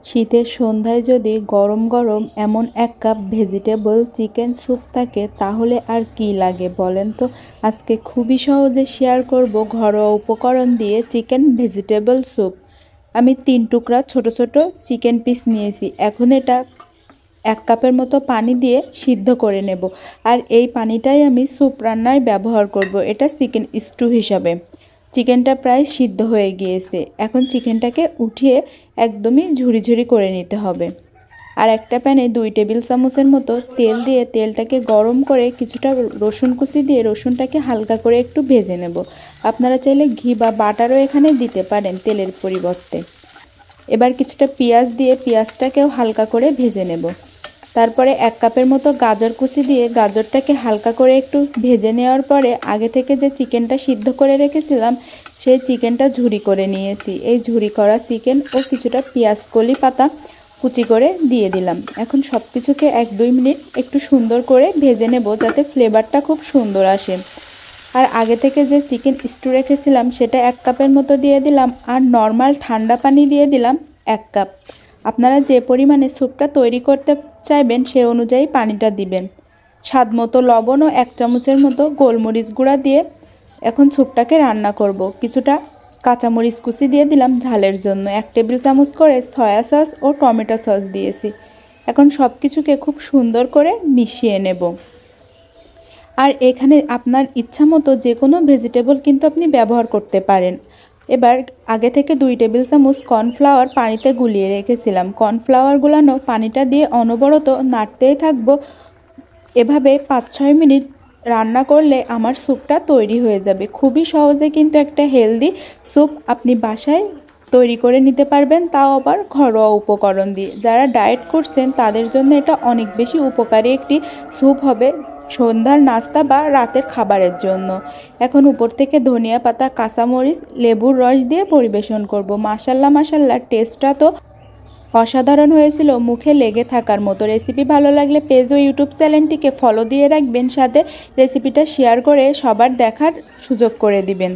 শীতের সন্ধ্যায় যদি গরম গরম এমন এক কাপ ভেজিটেবল চিকেন স্যুপ থাকে তাহলে আর কি লাগে বলেন তো। আজকে খুবই সহজে শেয়ার করব ঘরোয়া উপকরণ দিয়ে চিকেন ভেজিটেবল স্যুপ। আমি 3 টুকরা ছোট ছোট চিকেন পিস নিয়েছি। এখন এটা 1 কাপের মতো পানি দিয়ে সিদ্ধ করে নেব। আর এই পানিটাই আমি স্যুপ রান্নায় ব্যবহার করব। এটা চিকেন স্টু হিসাবে। চিকেনটা প্রায় সিদ্ধ হয়ে গিয়েছে। এখন চিকেনটাকে উঠিয়ে একদমই ঝুরি ঝুরি করে নিতে হবে। আর একটা প্যানে 2 টেবিল চামচের মতো তেল দিয়ে তেলটাকে গরম করে কিছুটা রসুন কুচি দিয়ে রসুনটাকে হালকা করে একটু ভেজে নেব। আপনারা চাইলে ঘি বা বাটারও এখানে দিতে পারেন তেলের পরিবর্তে। এবার কিছুটা পেঁয়াজ দিয়ে পেঁয়াজটাকেও হালকা করে ভেজে নেব। তারপরে 1 কাপের মতো গাজর কুচি দিয়ে গাজরটাকে হালকা করে একটু ভেজে নেওয়ার পরে আগে থেকে যে চিকেনটা সিদ্ধ করে রেখেছিলাম সেই চিকেনটা ঝুরি করে নিয়েছি। এই ঝুরি করা চিকেন ও কিছুটা পেঁয়াজ কলি পাতা কুচি করে দিয়ে দিলাম। এখন সব কিছুকে 1-2 মিনিট একটু সুন্দর করে ভেজে নেব যাতে ফ্লেভারটা খুব সুন্দর আসে। আর আগে থেকে যে চিকেন স্টু রেখেছিলাম সেটা 1 কাপের মতো দিয়ে দিলাম। আর নর্মাল ঠান্ডা পানি দিয়ে দিলাম 1 কাপ। আপনারা যে পরিমাণে স্যুপটা তৈরি করতে চাইবেন সেই অনুযায়ী পানিটা দিবেন। স্বাদ মতো লবণ ও 1 চামচের মতো গোলমরিচ গুঁড়া দিয়ে এখন স্যুপটাকে রান্না করব। কিছুটা কাঁচামরিচ কুচি দিয়ে দিলাম ঝালের জন্য। 1 টেবিল চামচ করে সয়া সস ও টমেটো সস দিয়েছি। এখন সব কিছুকে খুব সুন্দর করে মিশিয়ে নেব। আর এখানে আপনার ইচ্ছা মতো যে কোনো ভেজিটেবল কিন্তু আপনি ব্যবহার করতে পারেন। এবার আগে থেকে 2 টেবিল চামচ কর্নফ্লাওয়ার পানিতে গুলিয়ে রেখেছিলাম। কর্নফ্লাওয়ার গুলানো পানিটা দিয়ে অনবরত নাড়তেই থাকবো। এভাবে 5-6 মিনিট রান্না করলে আমার স্যুপটা তৈরি হয়ে যাবে। খুবই সহজে কিন্তু একটা হেলদি স্যুপ আপনি বাসায় তৈরি করে নিতে পারবেন, তাও আবার ঘরোয়া উপকরণ দিয়ে। যারা ডায়েট করছেন তাদের জন্য এটা অনেক বেশি উপকারী একটি স্যুপ হবে সন্ধ্যার নাস্তা বা রাতের খাবারের জন্য। এখন উপর থেকে ধনিয়া পাতা, কাঁচামরিচ, লেবুর রস দিয়ে পরিবেশন করব। মাশাল্লাহ মাশাল্লাহ, টেস্টটা তো অসাধারণ হয়েছিল, মুখে লেগে থাকার মতো। রেসিপি ভালো লাগলে পেজ ও ইউটিউব চ্যানেলটিকে ফলো দিয়ে রাখবেন, সাথে রেসিপিটা শেয়ার করে সবার দেখার সুযোগ করে দিবেন।